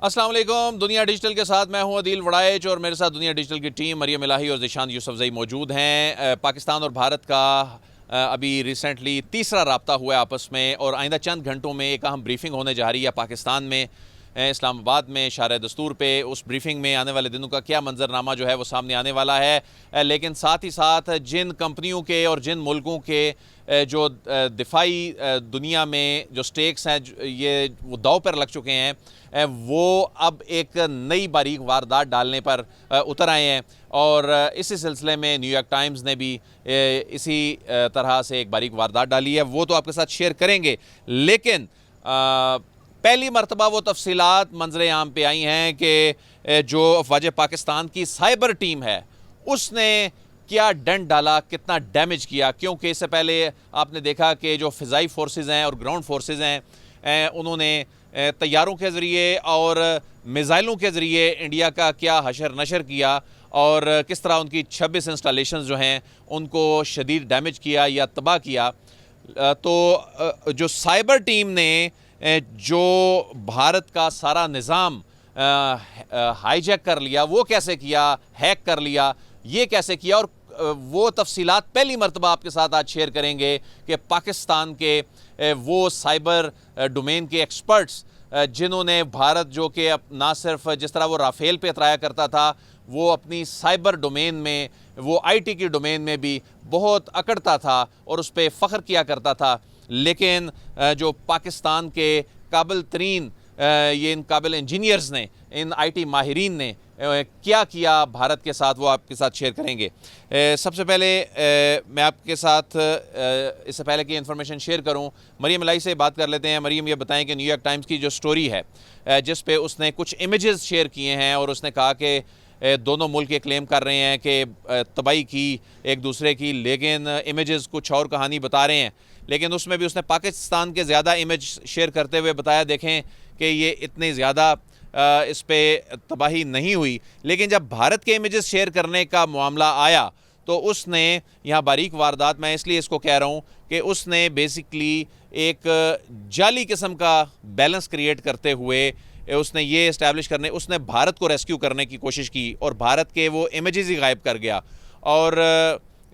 السلام علیکم. دنیا ڈیجیٹل کے ساتھ میں ہوں عدیل وڑائچ اور میرے ساتھ دنیا ڈیجیٹل کی ٹیم مریم الہی اور ذیشان یوسفزئی موجود ہیں. پاکستان اور بھارت کا ابھی ریسنٹلی تیسرا رابطہ ہوا ہے آپس میں، اور آئندہ چند گھنٹوں میں ایک اہم بریفنگ ہونے جا رہی ہے پاکستان میں، اسلام آباد میں شارع دستور پہ. اس بریفنگ میں آنے والے دنوں کا کیا منظرنامہ جو ہے وہ سامنے آنے والا ہے. لیکن ساتھ ہی ساتھ جن کمپنیوں کے اور جن ملکوں کے جو دفاعی دنیا میں جو سٹیکس ہیں یہ وہ داؤ پر لگ چکے ہیں، وہ اب ایک نئی باریک واردات ڈالنے پر اتر آئے ہیں. اور اسی سلسلے میں نیو یارک ٹائمز نے بھی اسی طرح سے ایک باریک واردات ڈالی ہے، وہ تو آپ کے ساتھ شیئر کریں گے. لیکن پہلی مرتبہ وہ تفصیلات منظر عام پہ آئی ہیں کہ جو افواج پاکستان کی سائبر ٹیم ہے اس نے کیا ڈنڈ ڈالا، کتنا ڈیمیج کیا. کیونکہ اس سے پہلے آپ نے دیکھا کہ جو فضائی فورسز ہیں اور گراؤنڈ فورسز ہیں انہوں نے طیاروں کے ذریعے اور میزائلوں کے ذریعے انڈیا کا کیا حشر نشر کیا، اور کس طرح ان کی 26 انسٹالیشنز جو ہیں ان کو شدید ڈیمیج کیا یا تباہ کیا. تو جو سائبر ٹیم نے جو بھارت کا سارا نظام ہائی جیک کر لیا، وہ کیسے کیا، ہیک کر لیا، یہ کیسے کیا، اور وہ تفصیلات پہلی مرتبہ آپ کے ساتھ آج شیئر کریں گے کہ پاکستان کے وہ سائبر ڈومین کے ایکسپرٹس جنہوں نے بھارت جو کہ نہ صرف جس طرح وہ رافیل پہ اترایا کرتا تھا، وہ اپنی سائبر ڈومین میں، وہ آئی ٹی کی ڈومین میں بھی بہت اکڑتا تھا اور اس پہ فخر کیا کرتا تھا. لیکن جو پاکستان کے قابل ترین یہ ان قابل انجینئرز نے، ان آئی ٹی ماہرین نے کیا کیا بھارت کے ساتھ، وہ آپ کے ساتھ شیئر کریں گے. سب سے پہلے میں آپ کے ساتھ اس سے پہلے کہ انفارمیشن شیئر کروں، مریم الہی سے بات کر لیتے ہیں. مریم، یہ بتائیں کہ نیو یارک ٹائمز کی جو سٹوری ہے جس پہ اس نے کچھ امیجز شیئر کیے ہیں اور اس نے کہا کہ دونوں ملک یہ کلیم کر رہے ہیں کہ تباہی کی ایک دوسرے کی، لیکن امیجز کچھ اور کہانی بتا رہے ہیں. لیکن اس میں بھی اس نے پاکستان کے زیادہ امیج شیئر کرتے ہوئے بتایا دیکھیں کہ یہ اتنے زیادہ اس پہ تباہی نہیں ہوئی. لیکن جب بھارت کے امیجز شیئر کرنے کا معاملہ آیا تو اس نے یہاں باریک واردات، میں اس لیے اس کو کہہ رہا ہوں کہ اس نے بیسکلی ایک جعلی قسم کا بیلنس کریٹ کرتے ہوئے اس نے یہ اسٹیبلش کرنے، اس نے بھارت کو ریسکیو کرنے کی کوشش کی اور بھارت کے وہ امیجز ہی غائب کر گیا. اور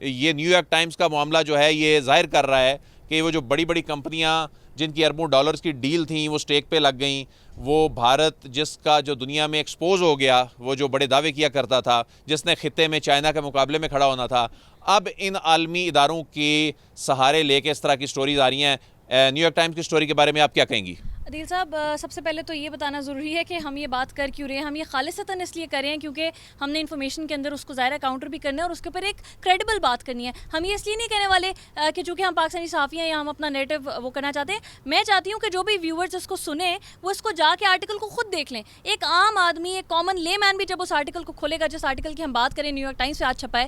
یہ نیو یارک ٹائمز کا معاملہ جو ہے یہ ظاہر کر رہا ہے کہ وہ جو بڑی بڑی کمپنیاں جن کی اربوں ڈالرز کی ڈیل تھیں وہ سٹیک پہ لگ گئیں، وہ بھارت جس کا جو دنیا میں ایکسپوز ہو گیا، وہ جو بڑے دعوے کیا کرتا تھا، جس نے خطے میں چائنا کے مقابلے میں کھڑا ہونا تھا، اب ان عالمی اداروں کے سہارے لے کے اس طرح کی سٹوریز آ رہی ہیں. نیو یارک ٹائمز کی سٹوری کے بارے میں آپ کیا کہیں گی؟ عدیل صاحب، سب سے پہلے تو یہ بتانا ضروری ہے کہ ہم یہ بات کر کیوں رہے ہیں. ہم یہ خالصتاً اس لیے کر رہے ہیں کیونکہ ہم نے انفارمیشن کے اندر اس کو ظاہر کاؤنٹر بھی کرنا ہے اور اس کے اوپر ایک کریڈیبل بات کرنی ہے. ہم یہ اس لیے نہیں کہنے والے کہ چونکہ ہم پاکستانی صحافی ہیں یا ہم اپنا نیریٹو وہ کرنا چاہتے ہیں. میں چاہتی ہوں کہ جو بھی ویورز اس کو سنیں وہ اس کو جا کے آرٹیکل کو خود دیکھ لیں. ایک عام آدمی، ایک کامن لے مین بھی جب اس آرٹیکل کو کھولے گا، جس آرٹیکل کی ہم بات کریں نیو یارک ٹائمز سے آج چھپا ہے،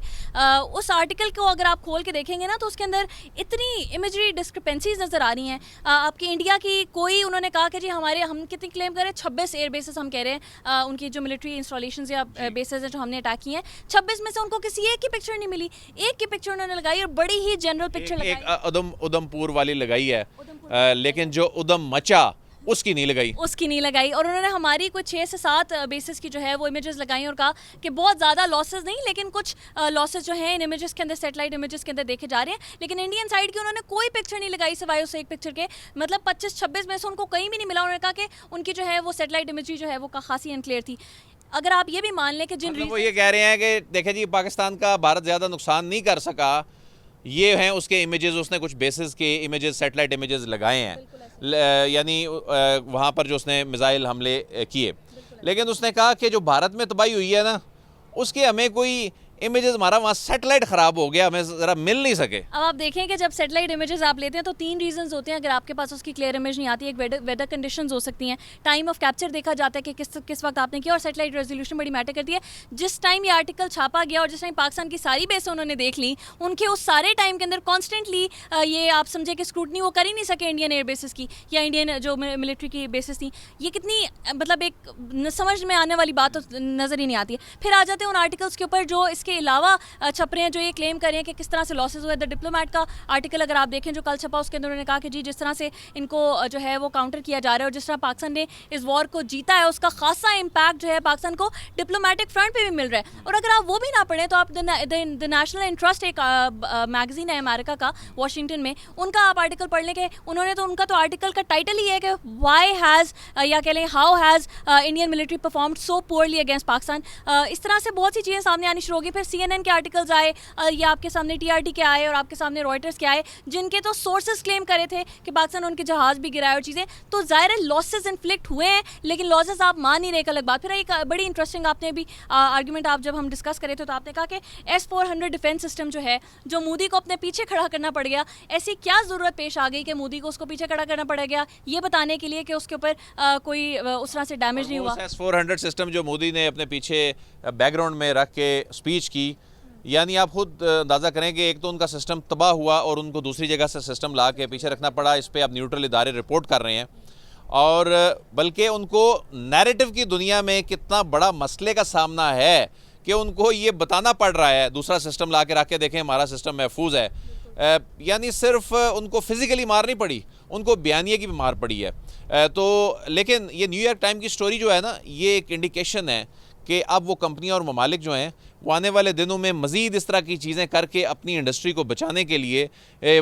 اس آرٹیکل کو اگر آپ کھول کے دیکھیں گے نا تو اس کے اندر اتنی امیجری ڈسکرپنسیز نظر آ رہی ہیں. آپ کی انڈیا کی کوئی، انہوں نے کہا کہ جی ہم کتنی کلیم کر رہے ہیں، 26 ایئر بیسز ہم کہہ رہے ہیں ان کی جو ملٹری انسٹالیشنز یا بیسز ہیں جو ہم نے اٹیک کی ہیں، 26 میں سے ان کو کسی ایک کی پکچر نہیں ملی. ایک کی پکچر انہوں نے لگائی اور بڑی ہی جنرل پکچر لگائی، ایک ادم پور والی لگائی ہے، لیکن جو ادم مچا اس کی نہیں لگائی. اور انہوں نے ہماری کوئی 6 سے 7 بیسز کی جو ہے وہ امیجز لگائیں اور کہا کہ بہت زیادہ لاسز نہیں، لیکن کچھ لاسز جو ہیں ان امیجز کے اندر، سیٹلائٹ امیجز کے اندر دیکھے جا رہے ہیں. لیکن انڈین سائڈ کی انہوں نے کوئی پکچر نہیں لگائی سوائے اس ایک پکچر کے. مطلب 25-26 میں سے ان کو کہیں بھی نہیں ملا. انہوں نے کہا کہ ان کی جو ہے وہ سیٹلائٹ امیجری جو ہے وہ خاصی انکلیئر تھی. اگر آپ یہ بھی مان لیں کہ جن وہ یہ کہہ رہے ہیں کہ دیکھیں جی پاکستان کا بھارت زیادہ نقصان نہیں کر سکا، یہ ہیں اس کے امیجز، اس نے کچھ بیسز کے امیجز، سیٹلائٹ امیجز لگائے ہیں، یعنی وہاں پر جو اس نے میزائل حملے کیے. لیکن اس نے کہا کہ جو بھارت میں تباہی ہوئی ہے نا، اس کے ہمیں کوئی امیجز، ہمارا وہاں سیٹلائٹ خراب ہو گیا، ہمیں ذرا مل نہیں سکے. اب آپ دیکھیں کہ جب سیٹلائٹ امیجز آپ لیتے ہیں تو 3 ریزنز ہوتے ہیں اگر آپ کے پاس اس کی کلیئر امیج نہیں آتی. ایک ویدر کنڈیشنز ہو سکتی ہیں، ٹائم آف کیپچر دیکھا جاتا ہے کہ کس وقت آپ نے کیا، اور سیٹلائٹ ریزولوشن بڑی میٹر کرتی ہے. جس ٹائم یہ آرٹیکل چھاپا گیا اور جس ٹائم پاکستان کی ساری بیسیں انہوں نے دیکھ لی، ان کے اس سارے ٹائم کے اندر کانسٹنٹلی یہ آپ سمجھے کہ اسکروٹنی وہ کر ہی نہیں سکے انڈین ایئر بیسز کی یا انڈین جو ملٹری کی بیسز تھیں. یہ کتنی مطلب ایک سمجھ میں آنے والی بات نظر ہی نہیں آتی ہے. پھر آ جاتے ہیں ان آرٹیکلس کے اوپر جو اس کے علاوہ چھپ رہے ہیں جو یہ کلیم کر رہے ہیں کہ کس طرح سے لاسز ہوئے. دا ڈپلومیٹ کا آرٹیکل اگر آپ دیکھیں جو کل چھپا, اس کے اندر انہوں نے کہا کہ جی جس طرح سے ان کو جو ہے وہ کاؤنٹر کیا جا رہا ہے اور جس طرح پاکستان نے اس وار کو جیتا ہے اس کا خاصا امپیکٹ جو ہے پاکستان کو ڈپلومیٹک فرنٹ پہ بھی مل رہا ہے. اور اگر آپ وہ بھی نہ پڑھیں تو آپ دا نیشنل انٹرسٹ ایک میگزین ہے امریکہ کا واشنگٹن میں, ان کا آپ آرٹیکل پڑھ لیں کہ انہوں نے تو ان کا تو آرٹیکل کا ٹائٹل ہی ہے کہ وائی ہیز یا کہہ لیں how has Indian military performed so poorly against Pakistan. اس طرح سے بہت سی چیزیں سامنے آنی شروع ہوگی. پھر CNN کے آرٹیکلز آئے یا آپ کے سامنے TRT کے آئے اور آپ کے سامنے رائٹرز کے آئے جن کے تو سورسز کلیم کرے تھے کہ پاکستان ان کے جہاز بھی گرائے اور چیزیں. تو ظاہر ہے لاسز انفلکٹ ہوئے ہیں لیکن لاسز آپ مان نہیں رہے, ایک الگ بات. پھر ایک بڑی انٹرسٹنگ آپ نے بھی آرگومنٹ آپ جب ہم ڈسکس کرے تھے تو آپ نے کہا کہ S-400 ڈیفینس سسٹم جو ہے جو مودی کو اپنے پیچھے کھڑا کرنا پڑ گیا, ایسی کیا ضرورت پیش آ گئی کہ مودی کو اس کو پیچھے کھڑا کرنا پڑ گیا یہ بتانے کے لیے کہ اس کے اوپر کوئی اس طرح سے ڈیمیج نہیں ہوا. S-400 سسٹم جو مودی نے اپنے پیچھے بیک گراؤنڈ میں رکھ کے اسپیچ کی, یعنی آپ خود اندازہ کریں کہ ایک تو ان کا سسٹم تباہ ہوا اور ان کو دوسری جگہ سے سسٹم لا کے پیچھے رکھنا پڑا. اس پہ اب نیوٹرل ادارے رپورٹ کر رہے ہیں اور بلکہ ان کو نیریٹو کی دنیا میں کتنا بڑا مسئلے کا سامنا ہے کہ ان کو یہ بتانا پڑ رہا ہے دوسرا سسٹم لا کے رکھ کے دیکھیں ہمارا سسٹم محفوظ ہے. یعنی صرف ان کو فزیکلی مار نہیں پڑی, ان کو بیانیے کی بھی مار پڑی ہے. تو لیکن یہ نیو یارک ٹائم کی سٹوری جو ہے نا, یہ ایک انڈیکیشن ہے کہ اب وہ کمپنیاں اور ممالک جو ہیں وہ آنے والے دنوں میں مزید اس طرح کی چیزیں کر کے اپنی انڈسٹری کو بچانے کے لیے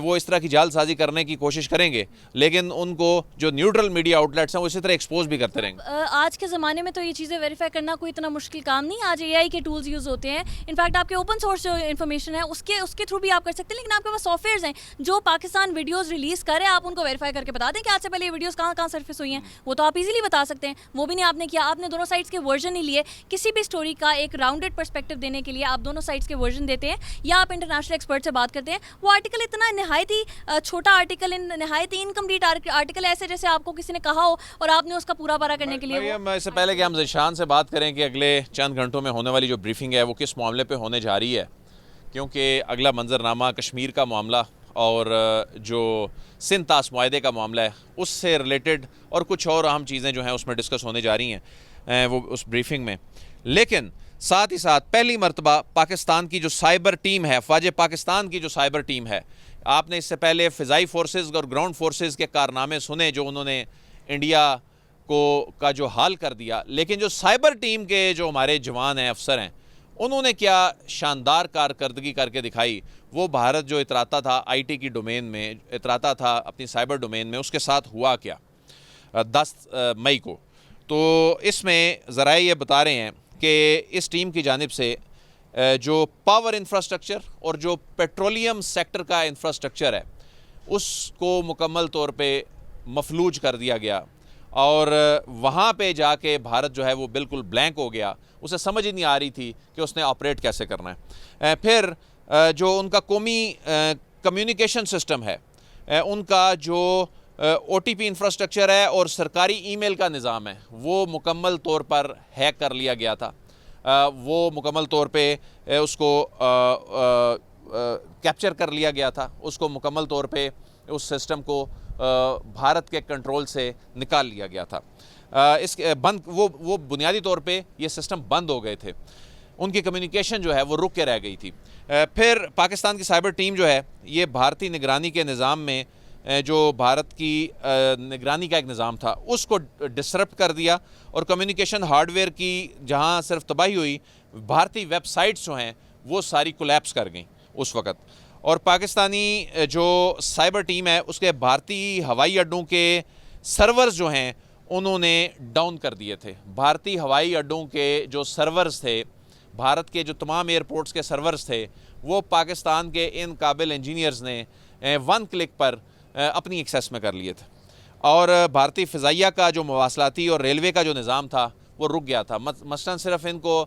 وہ اس طرح کی جال سازی کرنے کی کوشش کریں گے, لیکن ان کو جو نیوٹرل میڈیا آؤٹلیٹس ہیں وہ اسی طرح ایکسپوز بھی کرتے رہیں گے. آج کے زمانے میں تو یہ چیزیں ویریفائی کرنا کوئی اتنا مشکل کام نہیں. آج AI کے ٹولز یوز ہوتے ہیں. انفیکٹ آپ کے اوپن سورس جو انفارمیشن ہے اس کے تھرو بھی آپ کر سکتے ہیں, لیکن آپ کے پاس سافٹ ویئرز ہیں جو پاکستان ویڈیوز ریلیز کرے, آپ ان کو ویریفائی کر کے بتا دیں کہ آج سے پہلے یہ ویڈیوز کہاں سرفیس ہوئی ہیں, وہ تو آپ ایزیلی بتا سکتے ہیں. وہ بھی نہیں آپ نے کیا, آپ نے دونوں سائڈس کے ورژن ہی لیے. کسی بھی اسٹوری کا ایک راؤنڈڈ پرسپیکٹو دینے کے لیے آپ دونوں سائڈس کے ورژن دیتے ہیں یا آپ انٹرنیشنل ایکسپرٹ سے بات کرتے ہیں. وہ آرٹیکل اتنا نہایت ہی چھوٹا آرٹیکل, نہایت ہی انکمپلیٹ آرٹیکل, ایسے جیسے آپ کو کسی نے کہا ہو اور آپ نے اس کا پورا پارا کرنے کے لیے. اس سے پہلے کہ ہم ذیشان سے بات کریں کہ اگلے چند گھنٹوں میں ہونے والی جو بریفنگ ہے وہ کس معاملے پہ ہونے جا رہی ہے, کیونکہ اگلا منظرنامہ کشمیر کا معاملہ اور جو سندھ طاس معاہدے کا معاملہ ہے اس سے ریلیٹڈ اور کچھ اور اہم چیزیں جو ہیں اس میں ڈسکس ہونے جا رہی ہیں وہ اس بریفنگ میں. لیکن ساتھ ہی ساتھ پہلی مرتبہ پاکستان کی جو سائبر ٹیم ہے, افواج پاکستان کی جو سائبر ٹیم ہے, آپ نے اس سے پہلے فضائی فورسز اور گراؤنڈ فورسز کے کارنامے سنے جو انہوں نے انڈیا کا جو حال کر دیا, لیکن جو سائبر ٹیم کے جو ہمارے جوان ہیں, افسر ہیں, انہوں نے کیا شاندار کارکردگی کر کے دکھائی. وہ بھارت جو اتراتا تھا IT کی ڈومین میں, اتراتا تھا اپنی سائبر ڈومین میں, اس کے ساتھ ہوا کیا 10 مئی کو. تو اس میں ذرائع یہ بتا رہے ہیں کہ اس ٹیم کی جانب سے جو پاور انفراسٹرکچر اور جو پیٹرولیم سیکٹر کا انفراسٹرکچر ہے اس کو مکمل طور پہ مفلوج کر دیا گیا اور وہاں پہ جا کے بھارت جو ہے وہ بالکل بلینک ہو گیا. اسے سمجھ ہی نہیں آ رہی تھی کہ اس نے آپریٹ کیسے کرنا ہے. پھر جو ان کا قومی کمیونیکیشن سسٹم ہے, ان کا جو OTP انفراسٹرکچر ہے اور سرکاری ای میل کا نظام ہے وہ مکمل طور پر ہیک کر لیا گیا تھا. وہ مکمل طور پہ اس کو کیپچر کر لیا گیا تھا, اس کو مکمل طور پہ اس سسٹم کو بھارت کے کنٹرول سے نکال لیا گیا تھا. وہ بنیادی طور پہ یہ سسٹم بند ہو گئے تھے, ان کی کمیونیکیشن جو ہے وہ رک کے رہ گئی تھی. پھر پاکستان کی سائبر ٹیم جو ہے یہ بھارتی نگرانی کے نظام میں جو بھارت کی نگرانی کا ایک نظام تھا اس کو ڈسرپٹ کر دیا اور کمیونیکیشن ہارڈ ویئر کی جہاں صرف تباہی ہوئی, بھارتی ویب سائٹس جو ہیں وہ ساری کولیپس کر گئیں اس وقت. اور پاکستانی جو سائبر ٹیم ہے اس کے بھارتی ہوائی اڈوں کے سرورز جو ہیں انہوں نے ڈاؤن کر دیے تھے. بھارتی ہوائی اڈوں کے جو سرورز تھے, بھارت کے جو تمام ایئرپورٹس کے سرورز تھے, وہ پاکستان کے ان قابل انجینئرز نے 1 کلک پر اپنی ایکسیس میں کر لیے تھے. اور بھارتی فضائیہ کا جو مواصلاتی اور ریلوے کا جو نظام تھا وہ رک گیا تھا. مثلاً صرف ان کو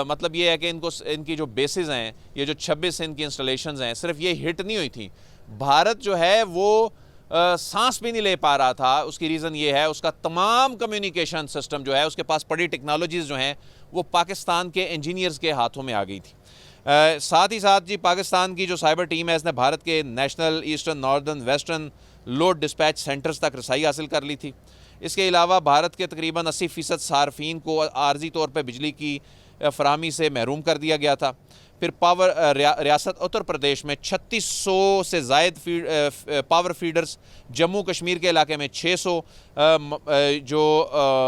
مطلب یہ ہے کہ ان کی جو بیسز ہیں, یہ جو 26 ان کی انسٹالیشنز ہیں, صرف یہ ہٹ نہیں ہوئی تھیں. بھارت جو ہے وہ سانس بھی نہیں لے پا رہا تھا. اس کی ریزن یہ ہے اس کا تمام کمیونیکیشن سسٹم جو ہے, اس کے پاس پڑی ٹیکنالوجیز جو ہیں وہ پاکستان کے انجینئرز کے ہاتھوں میں آ گئی تھی. ساتھ ہی ساتھ جی پاکستان کی جو سائبر ٹیم ہے اس نے بھارت کے national, eastern, northern, western load dispatch centres تک رسائی حاصل کر لی تھی. اس کے علاوہ بھارت کے تقریباً 80% صارفین کو عارضی طور پہ بجلی کی فراہمی سے محروم کر دیا گیا تھا. پھر ریاست اتر پردیش میں 3600 سے زائد پاور فیڈرز, جموں کشمیر کے علاقے میں 600, جو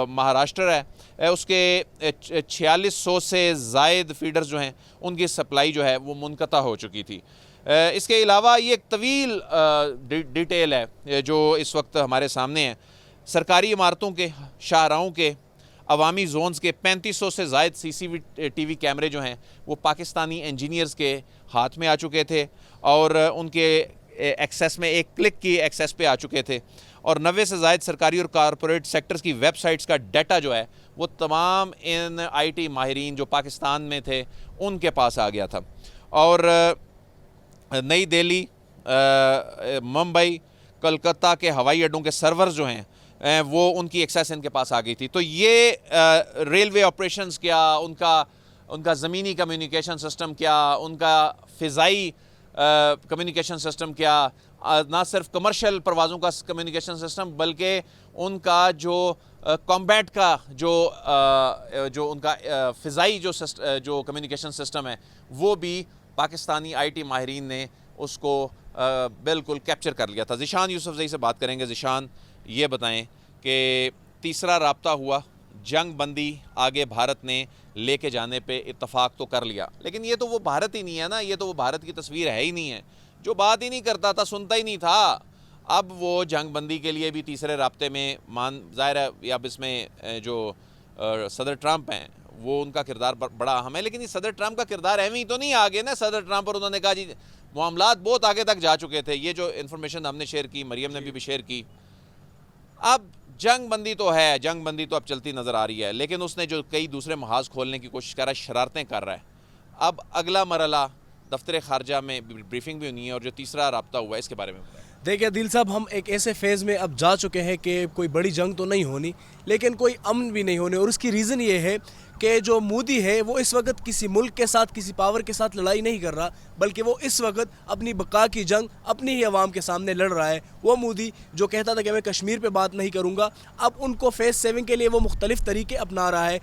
مہاراشٹر ہے اس کے 4600 سے زائد فیڈرز جو ہیں ان کی سپلائی جو ہے وہ منقطع ہو چکی تھی. اس کے علاوہ یہ ایک طویل ڈیٹیل ہے جو اس وقت ہمارے سامنے ہے. سرکاری عمارتوں کے, شاہراہوں کے, عوامی زونز کے 3500 سے زائد سی سی ٹی وی کیمرے جو ہیں وہ پاکستانی انجینئرز کے ہاتھ میں آ چکے تھے اور ان کے ایکسیس میں ایک کلک کی ایکسیس پہ آ چکے تھے. اور 90 سے زائد سرکاری اور کارپوریٹ سیکٹرز کی ویب سائٹس کا ڈیٹا جو ہے وہ تمام ان آئی ٹی ماہرین جو پاکستان میں تھے ان کے پاس آ گیا تھا. اور نئی دہلی, ممبئی, کلکتہ کے ہوائی اڈوں کے سرورز جو ہیں وہ ان کی ایکسیس ان کے پاس آ گئی تھی. تو یہ ریلوے آپریشنز کیا, ان کا زمینی کمیونیکیشن سسٹم کیا, ان کا فضائی کمیونیکیشن سسٹم کیا, نہ صرف کمرشل پروازوں کا کمیونیکیشن سسٹم بلکہ ان کا جو کمبیٹ کا جو ان کا فضائی جو کمیونیکیشن سسٹم ہے وہ بھی پاکستانی آئی ٹی ماہرین نے اس کو بالکل کیپچر کر لیا تھا. ذیشان یوسفزئی سے بات کریں گے. ذیشان, یہ بتائیں کہ تیسرا رابطہ ہوا, جنگ بندی آگے بھارت نے لے کے جانے پہ اتفاق تو کر لیا, لیکن یہ تو وہ بھارت ہی نہیں ہے نا, یہ تو وہ بھارت کی تصویر ہے ہی نہیں ہے. جو بات ہی نہیں کرتا تھا, سنتا ہی نہیں تھا, اب وہ جنگ بندی کے لیے بھی تیسرے رابطے میں ظاہر ہے اب اس میں جو صدر ٹرمپ ہیں وہ ان کا کردار بڑا اہم ہے. لیکن یہ صدر ٹرمپ کا کردار اہم ہی تو نہیں آگے نا. صدر ٹرمپ اور انہوں نے کہا جی معاملات بہت آگے تک جا چکے تھے. یہ جو انفارمیشن ہم نے شیئر کی, مریم نے بھی شیئر کی, اب جنگ بندی تو ہے, جنگ بندی تو اب چلتی نظر آ رہی ہے, لیکن اس نے جو کئی دوسرے محاذ کھولنے کی کوشش کر رہا ہے, شرارتیں کر رہا ہے. اب اگلا مرحلہ دفتر خارجہ میں بریفنگ بھی ہونی ہے, اور جو تیسرا رابطہ ہوا ہے اس کے بارے میں بتائیں. دیکھیں عدیل صاحب, ہم ایک ایسے فیز میں اب جا چکے ہیں کہ کوئی بڑی جنگ تو نہیں ہونی, لیکن کوئی امن بھی نہیں ہونے. اور اس کی ریزن یہ ہے کہ جو مودی ہے وہ اس وقت کسی ملک کے ساتھ, کسی پاور کے ساتھ لڑائی نہیں کر رہا, بلکہ وہ اس وقت اپنی بقا کی جنگ اپنی ہی عوام کے سامنے لڑ رہا ہے. وہ مودی جو کہتا تھا کہ میں کشمیر پہ بات نہیں کروں گا, اب ان کو فیز 7 کے لیے وہ مختلف طریقے اپنا رہا ہے.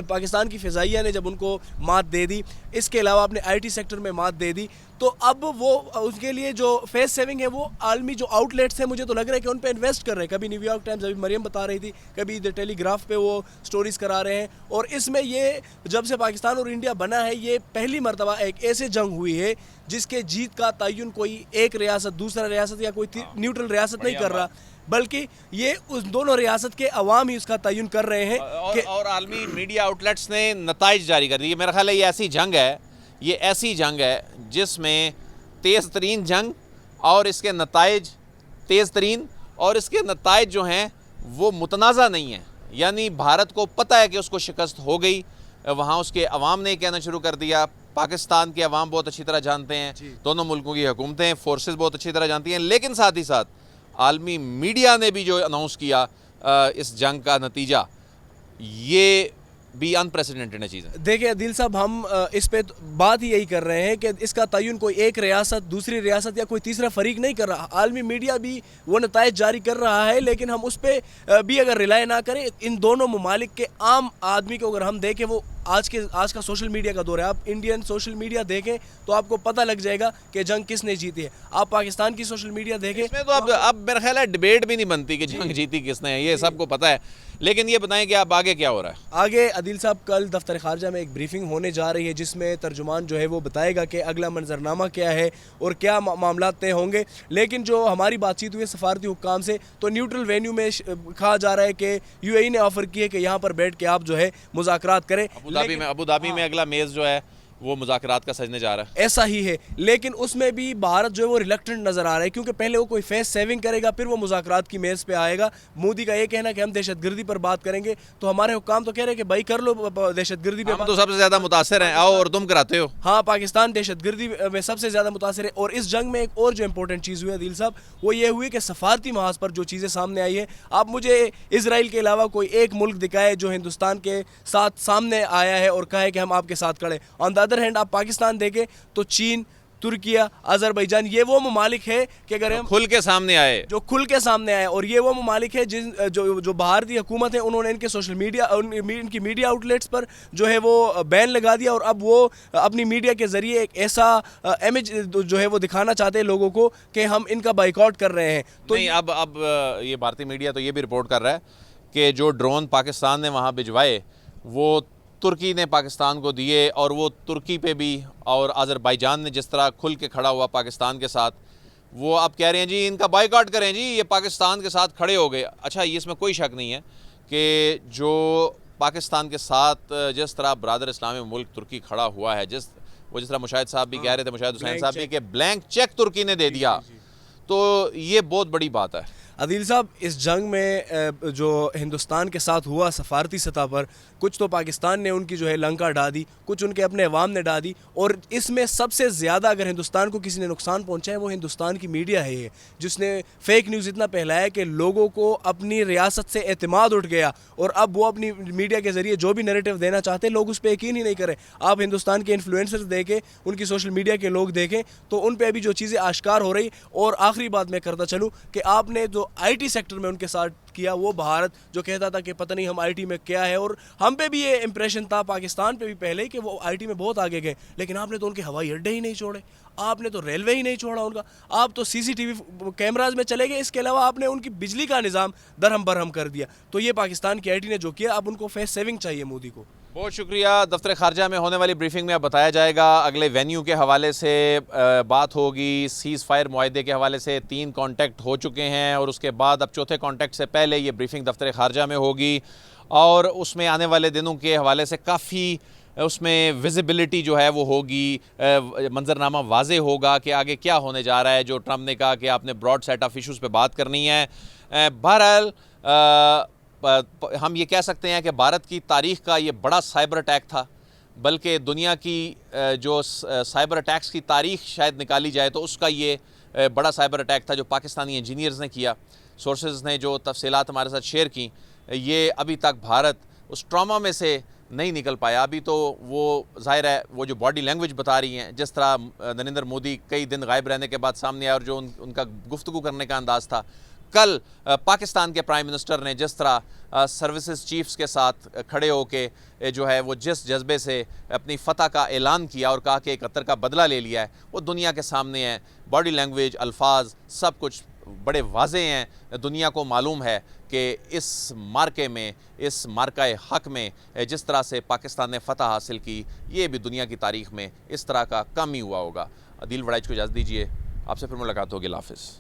پاکستان کی فضائیہ نے جب ان کو مات دے دی, اس کے علاوہ اپنے آئی ٹی سیکٹر میں مات دے دی, تو اب وہ اس کے لیے جو فیز 7 ہے وہ عالمی جو آؤٹ لیٹس ہیں مجھے تو لگ رہا ہے کہ ان پہ انویسٹ کر رہے ہیں. کبھی نیو یارک ٹائمز, ابھی مریم بتا رہی تھی, کبھی ٹیلی گراف پہ وہ سٹوریز کرا رہے ہیں. اور اس میں یہ جب سے پاکستان اور انڈیا بنا ہے یہ پہلی مرتبہ ایک ایسے جنگ ہوئی ہے جس کے جیت کا تعین کوئی ایک ریاست دوسرا ریاست یا کوئی نیوٹرل ریاست نہیں کر رہا, بلکہ یہ اس دونوں ریاست کے عوام ہی اس کا تعین کر رہے ہیں. اور عالمی میڈیا آؤٹ لیٹس نے نتائج جاری کر دیے. میرا خیال ہے یہ ایسی جنگ ہے, یہ ایسی جنگ ہے جس میں تیز ترین جنگ اور اس کے نتائج تیز ترین, اور اس کے نتائج جو ہیں وہ متنازع نہیں ہیں. یعنی بھارت کو پتہ ہے کہ اس کو شکست ہو گئی, وہاں اس کے عوام نے کہنا شروع کر دیا. پاکستان کے عوام بہت اچھی طرح جانتے ہیں, دونوں ملکوں کی حکومتیں, فورسز بہت اچھی طرح جانتی ہیں, لیکن ساتھ ہی ساتھ عالمی میڈیا نے بھی جو اناؤنس کیا اس جنگ کا نتیجہ, یہ بھی انپریسیڈنٹڈ چیز ہے. دیکھیں عدیل صاحب, ہم اس پہ بات ہی یہی کر رہے ہیں کہ اس کا تعین کوئی ایک ریاست دوسری ریاست یا کوئی تیسرا فریق نہیں کر رہا. عالمی میڈیا بھی وہ نتائج جاری کر رہا ہے, لیکن ہم اس پہ بھی اگر ریلائی نہ کریں, ان دونوں ممالک کے عام آدمی کو اگر ہم دیکھیں, وہ آج کا سوشل میڈیا کا دور ہے. آپ انڈین سوشل میڈیا دیکھیں تو آپ کو پتہ لگ جائے گا کہ جنگ کس نے جیتی ہے. آپ پاکستان کی سوشل میڈیا دیکھیں, اس میں تو اب میرا خیال ہے ڈیبیٹ بھی نہیں بنتی کہ جنگ جیتی کس نے, یہ سب کو پتہ ہے. لیکن یہ بتائیں کہ اب آگے کیا ہو رہا ہے؟ آگے عدیل صاحب کل دفتر خارجہ میں ایک بریفنگ ہونے جا رہی ہے جس میں ترجمان جو ہے وہ بتائے گا کہ اگلا منظرنامہ کیا ہے اور کیا معاملات طے ہوں گے. لیکن جو ہماری بات چیت ہوئی ہے سفارتی حکام سے, تو نیوٹرل وینیو میں کہا جا رہا ہے کہ یو اے ای نے آفر کی ہے کہ یہاں پر بیٹھ کے آپ جو ہے مذاکرات کریں. ابو دھابی میں اگلا میز جو ہے وہ مذاکرات کا سجنے جا رہا ہے. ایسا ہی ہے, لیکن اس میں بھی بھارت جو ہے وہ ریلیکٹنٹ نظر آ رہا ہے, کیونکہ پہلے وہ کوئی فیس 7 کرے گا پھر وہ مذاکرات کی میز پہ آئے گا. مودی کا یہ کہنا کہ ہم دہشت گردی پر بات کریں گے, تو ہمارے حکام تو کہہ رہے ہیں کہ بھائی کر لو دہشت گردی پہ. ہم تو سب سے زیادہ متاثر ہیں, آؤ اور تم کراتے ہو. ہاں, پاکستان دہشت گردی میں سب سے زیادہ متاثر ہے. اور اس جنگ میں ایک اور جو امپورٹنٹ چیز ہوئی ہے عدیل صاحب, وہ یہ ہوئی کہ سفارتی محاذ پر جو چیزیں سامنے آئی ہے, آپ مجھے اسرائیل کے علاوہ کوئی ایک ملک دکھائے جو ہندوستان کے ساتھ سامنے آیا ہے اور کہا ہے کہ ہم آپ کے ساتھ کھڑے. آن دا ادر ہینڈ آپ پاکستان دیکھیں تو چین, ترکیہ، آذربائیجان، یہ وہ ممالک ہے کہ اگر ہم کھل کے سامنے آئے، جو کھل کے سامنے آئے، اور یہ وہ ممالک ہے جو بھارتی حکومت ہے انہوں نے ان کے سوشل میڈیا، ان کی میڈیا آؤٹ لیٹس پر جو ہے وہ بین لگا دیا، اور اب وہ اپنی میڈیا کے ذریعے ایک ایسا امیج جو ہے وہ دکھانا چاہتے ہیں لوگوں کو کہ ہم ان کا بائیکاٹ کر رہے ہیں. تو نہیں اب یہ بھارتی میڈیا تو یہ بھی رپورٹ کر رہا ہے کہ جو ڈرون پاکستان نے وہاں بھجوائے وہ ترکی نے پاکستان کو دیے، اور وہ ترکی پہ بھی، اور آذربائیجان نے جس طرح کھل کے کھڑا ہوا پاکستان کے ساتھ، وہ اب کہہ رہے ہیں جی ان کا بائیکاٹ کریں، جی یہ پاکستان کے ساتھ کھڑے ہو گئے. اچھا، اس میں کوئی شک نہیں ہے کہ جو پاکستان کے ساتھ جس طرح برادر اسلامی ملک ترکی کھڑا ہوا ہے، جس طرح مشاہد صاحب بھی کہہ رہے تھے، مشاہد حسین صاحب بھی، کہ بلینک چیک ترکی نے دے دیا، تو یہ بہت بڑی بات ہے. عدیل صاحب، اس جنگ میں جو ہندوستان کے ساتھ ہوا سفارتی سطح پر، کچھ تو پاکستان نے ان کی جو ہے لنکا ڈا دی، کچھ ان کے اپنے عوام نے ڈا دی، اور اس میں سب سے زیادہ اگر ہندوستان کو کسی نے نقصان پہنچا ہے وہ ہندوستان کی میڈیا ہے، جس نے فیک نیوز اتنا پھیلایا کہ لوگوں کو اپنی ریاست سے اعتماد اٹھ گیا، اور اب وہ اپنی میڈیا کے ذریعے جو بھی نیریٹو دینا چاہتے ہیں لوگ اس پہ یقین ہی نہیں کریں. آپ ہندوستان کے انفلوئنسرز دیکھیں، ان کی سوشل میڈیا کے لوگ دیکھیں تو ان پہ ابھی جو چیزیں آشکار ہو رہی. اور آخری بات میں کرتا چلوں کہ آپ نے جو آئی ٹی سیکٹر میں ان کے ساتھ کیا، وہ بھارت جو کہتا تھا کہ پتہ نہیں ہم آئی ٹی میں کیا ہے، اور ہم پہ بھی یہ امپریشن تھا پاکستان پہ بھی پہلے کہ وہ آئی ٹی میں بہت آگے گئے، لیکن آپ نے تو ان کے ہوائی اڈے ہی نہیں چھوڑے، آپ نے تو ریلوے ہی نہیں چھوڑا ان کا، آپ تو سی سی ٹی وی کیمراز میں چلے گئے، اس کے علاوہ آپ نے ان کی بجلی کا نظام درہم برہم کر دیا. تو یہ پاکستان کی آئی ٹی نے جو کیا، اب ان کو فیس سیونگ چاہیے مودی کو. بہت شکریہ. دفتر خارجہ میں ہونے والی بریفنگ میں اب بتایا جائے گا، اگلے وینیو کے حوالے سے بات ہوگی، سیز فائر معاہدے کے حوالے سے 3 کانٹیکٹ ہو چکے ہیں، اور اس کے بعد اب چوتھے کانٹیکٹ سے پہلے یہ بریفنگ دفتر خارجہ میں ہوگی، اور اس میں آنے والے دنوں کے حوالے سے کافی اس میں ویزیبلٹی جو ہے وہ ہوگی، منظرنامہ واضح ہوگا کہ آگے کیا ہونے جا رہا ہے. جو ٹرمپ نے کہا کہ آپ نے براڈ سیٹ آف ایشوز پہ بات کرنی ہے. بہرحال ہم یہ کہہ سکتے ہیں کہ بھارت کی تاریخ کا یہ بڑا سائبر اٹیک تھا، بلکہ دنیا کی جو سائبر اٹیکس کی تاریخ شاید نکالی جائے تو اس کا یہ بڑا سائبر اٹیک تھا جو پاکستانی انجینئرز نے کیا. سورسز نے جو تفصیلات ہمارے ساتھ شیئر کی، یہ ابھی تک بھارت اس ٹراما میں سے نہیں نکل پایا. ابھی تو وہ ظاہر ہے وہ جو باڈی لینگویج بتا رہی ہیں، جس طرح نریندر مودی کئی دن غائب رہنے کے بعد سامنے آیا، اور جو ان کا گفتگو کرنے کا انداز تھا. کل پاکستان کے پرائم منسٹر نے جس طرح سروسز چیفز کے ساتھ کھڑے ہو کے جو ہے وہ جس جذبے سے اپنی فتح کا اعلان کیا اور کہا کہ 71 کا بدلہ لے لیا ہے، وہ دنیا کے سامنے ہے. باڈی لینگویج، الفاظ، سب کچھ بڑے واضح ہیں. دنیا کو معلوم ہے کہ اس مارکے میں، اس مارکہ حق میں جس طرح سے پاکستان نے فتح حاصل کی، یہ بھی دنیا کی تاریخ میں اس طرح کا کم ہی ہوا ہوگا. عدیل وڑائچ کو اجازت دیجیے، آپ سے پھر ملاقات ہوگی. اللہ حافظ.